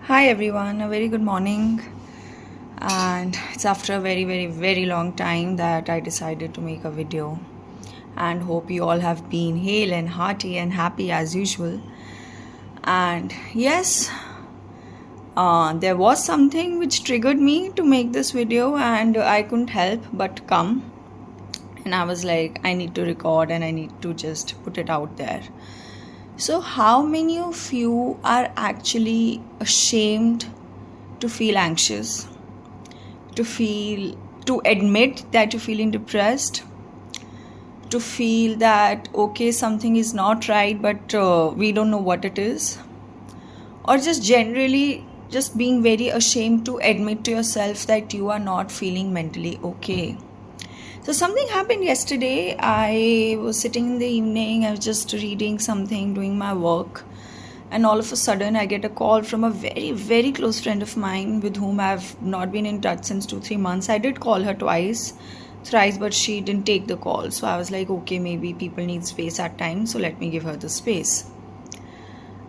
Hi everyone, a very good morning. And it's after a very long time that I decided to make a video. And hope you all have been hale and hearty and happy as usual. And yes, there was something which triggered me to make this video, and I couldn't help but come. And I was like, I need to record and I need to just put it out there. So, how many of you are actually ashamed to feel anxious, to admit that you're feeling depressed, to feel that okay, something is not right, but we don't know what it is, or just generally just being very ashamed to admit to yourself that you are not feeling mentally okay? So something happened yesterday. I was sitting in the evening, I was just reading something, doing my work, and all of a sudden I get a call from a very close friend of mine with whom I've not been in touch since 2-3 months. I did call her thrice, but she didn't take the call. So I was like, okay, maybe people need space at times, so let me give her the space.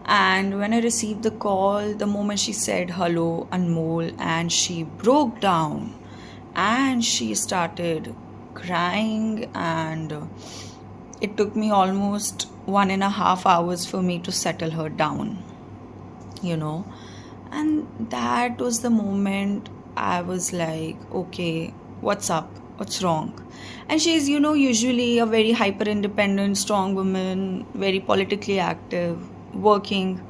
And when I received the call, the moment she said hello Anmol, and she broke down and she started crying, and it took me almost 1.5 hours for me to settle her down, and that was the moment I was like, okay, what's up, what's wrong? And she's usually a very hyper independent, strong woman, very politically active, working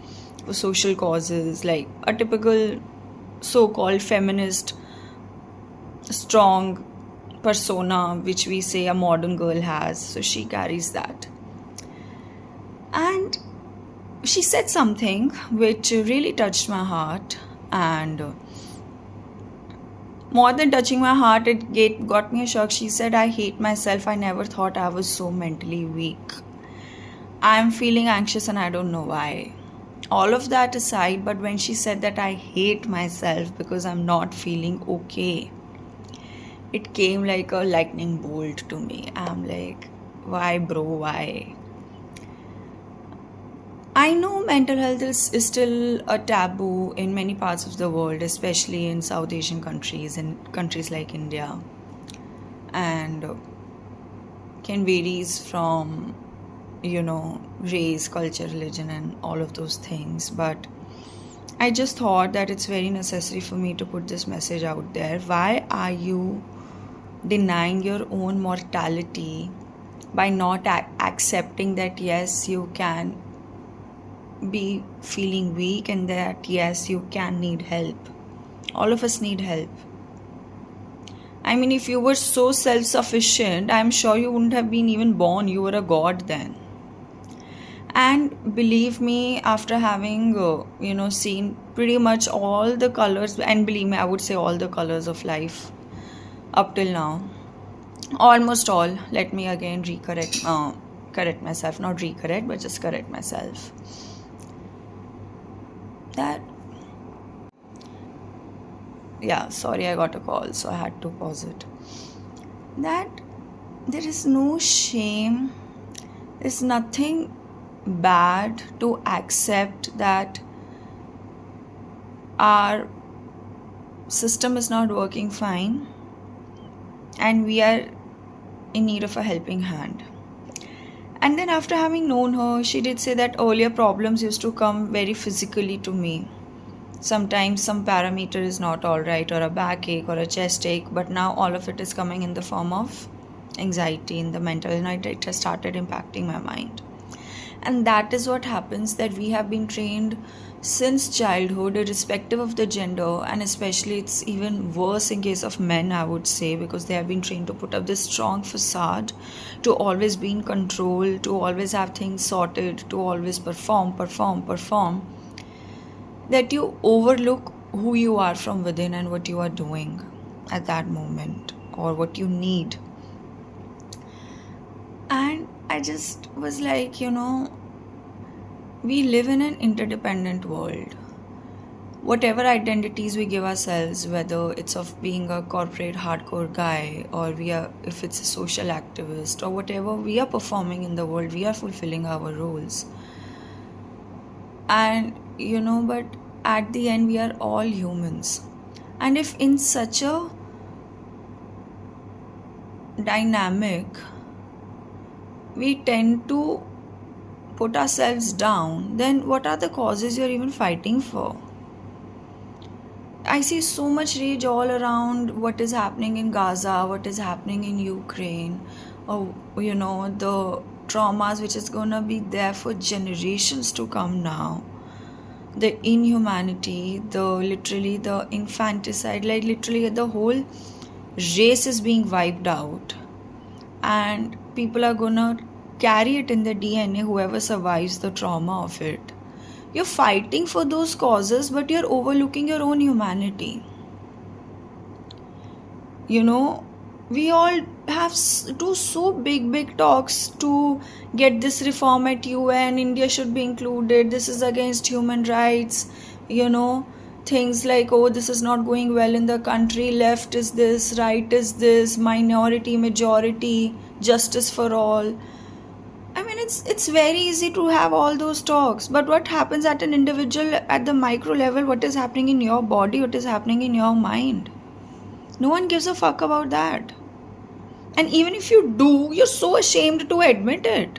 for social causes, like a typical so-called feminist strong persona which we say a modern girl has. So she carries that. And she said something which really touched my heart, and more than touching my heart, it got me a shock. She said, I hate myself. I never thought I was so mentally weak. I'm feeling anxious and I don't know why. All of that aside, but when she said that I hate myself because I'm not feeling okay, it came like a lightning bolt to me. I'm like, why, bro, why? I know mental health is still a taboo in many parts of the world, especially in South Asian countries and countries like India, and can varies from, race, culture, religion, and all of those things. But I just thought that it's very necessary for me to put this message out there. Why are you denying your own mortality by not accepting that yes, you can be feeling weak, and that yes, you can need help? All of us need help. I mean, if you were so self-sufficient, I'm sure you wouldn't have been even born. You were a god then. And believe me, after having seen pretty much all the colors, and believe me, I would say all the colors of life up till now, almost all. Let me again correct myself, not recorrect, but just correct myself. Sorry, I got a call, so I had to pause it. That there is no shame, there's nothing bad to accept that our system is not working fine and we are in need of a helping hand. And then after having known her, she did say that earlier problems used to come very physically to me. Sometimes some parameter is not all right, or a backache or a chest ache, but now all of it is coming in the form of anxiety in the mental, and it has started impacting my mind. And that is what happens, that we have been trained since childhood, irrespective of the gender, and especially it's even worse in case of men, I would say, because they have been trained to put up this strong facade, to always be in control, to always have things sorted, to always perform, that you overlook who you are from within and what you are doing at that moment, or what you need. And I just was like, we live in an interdependent world. Whatever identities we give ourselves, whether it's of being a corporate hardcore guy, or if it's a social activist, or whatever we are performing in the world, we are fulfilling our roles. And but at the end we are all humans. And if in such a dynamic we tend to put ourselves down, then what are the causes you're even fighting for? I see so much rage all around what is happening in Gaza, what is happening in Ukraine, or the traumas which is gonna be there for generations to come now. The inhumanity, the infanticide, like literally the whole race is being wiped out, and people are gonna carry it in their DNA, whoever survives the trauma of it. You're fighting for those causes, but you're overlooking your own humanity. We all have do so big talks to get this reform at UN. India should be included. This is against human rights. Things like, oh, this is not going well in the country. Left is this, right is this, minority, majority, justice for all. I mean, it's very easy to have all those talks, but what happens at an individual, at the micro level, what is happening in your body, what is happening in your mind? No one gives a fuck about that. And even if you do, you're so ashamed to admit it.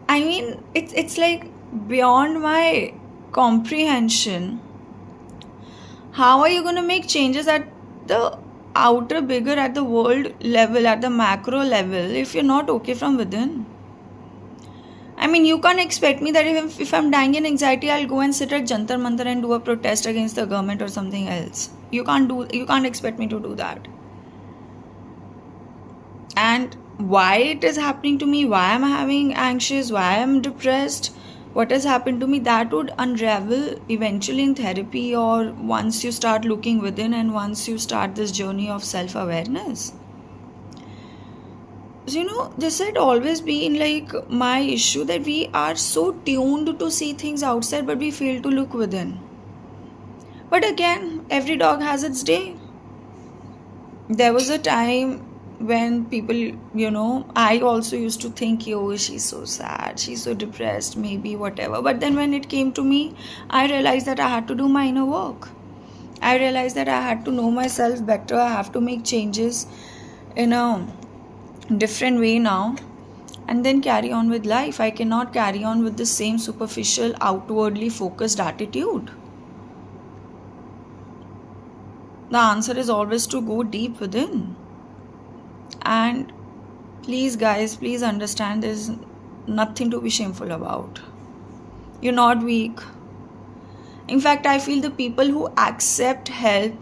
I mean, it's like beyond my comprehension. How are you going to make changes at the outer, bigger, at the world level, at the macro level, if you're not okay from within? I mean, you can't expect me that if I'm dying in anxiety, I'll go and sit at Jantar Mantar and do a protest against the government or something else. You can't expect me to do that. And why it is happening to me, why am I having anxious, why I'm depressed, what has happened to me, that would unravel eventually in therapy, or once you start looking within and once you start this journey of self-awareness. So, this had always been like my issue, that we are so tuned to see things outside but we fail to look within. But again, every dog has its day. There was a time when people, I also used to think, oh, she's so sad, she's so depressed, maybe whatever. But then when it came to me, I realized that I had to do my inner work. I realized that I had to know myself better. I have to make changes in a different way now, and then carry on with life. I cannot carry on with the same superficial, outwardly focused attitude. The answer is always to go deep within. And please, guys, please understand, there's nothing to be shameful about. You're not weak. In fact, I feel the people who accept help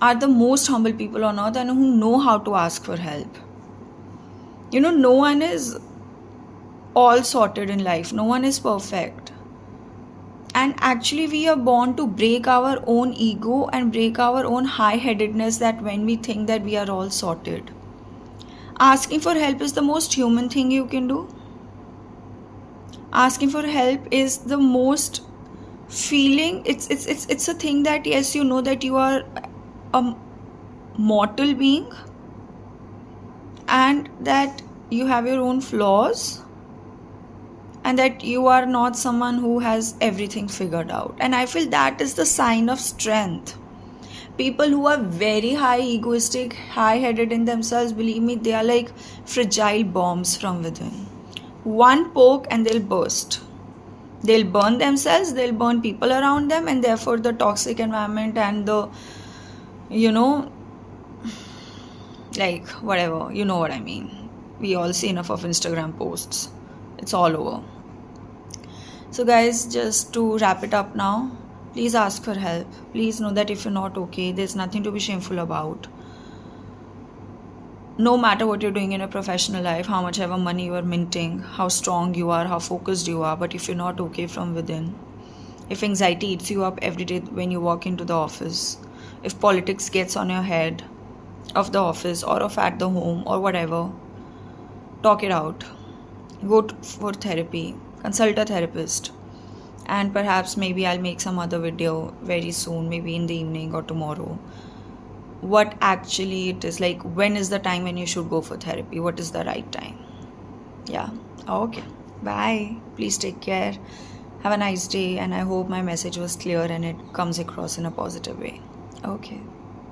are the most humble people on earth, and who know how to ask for help. No one is all sorted in life. No one is perfect. And actually, we are born to break our own ego and break our own high-headedness, that when we think that we are all sorted. Asking for help is the most human thing you can do. Asking for help is the most feeling. It's a thing that, yes, you know that you are a mortal being and that you have your own flaws, and that you are not someone who has everything figured out. And I feel that is the sign of strength. People who are very high egoistic, high-headed in themselves, believe me, they are like fragile bombs from within. One poke and they'll burst. They'll burn themselves, they'll burn people around them, and therefore the toxic environment and the, like whatever, you know what I mean. We all see enough of Instagram posts. It's all over. So guys, just to wrap it up now, please ask for help. Please know that if you're not okay, there's nothing to be shameful about. No matter what you're doing in your professional life, how much ever money you are minting, how strong you are, how focused you are, but if you're not okay from within, if anxiety eats you up every day when you walk into the office, if politics gets on your head of the office or of at the home or whatever, talk it out. Go for therapy. Consult a therapist. And perhaps maybe I'll make some other video very soon, maybe in the evening or tomorrow. What actually it is like, when is the time when you should go for therapy? What is the right time? Yeah. Okay. Bye. Please take care. Have a nice day, and I hope my message was clear and it comes across in a positive way. Okay.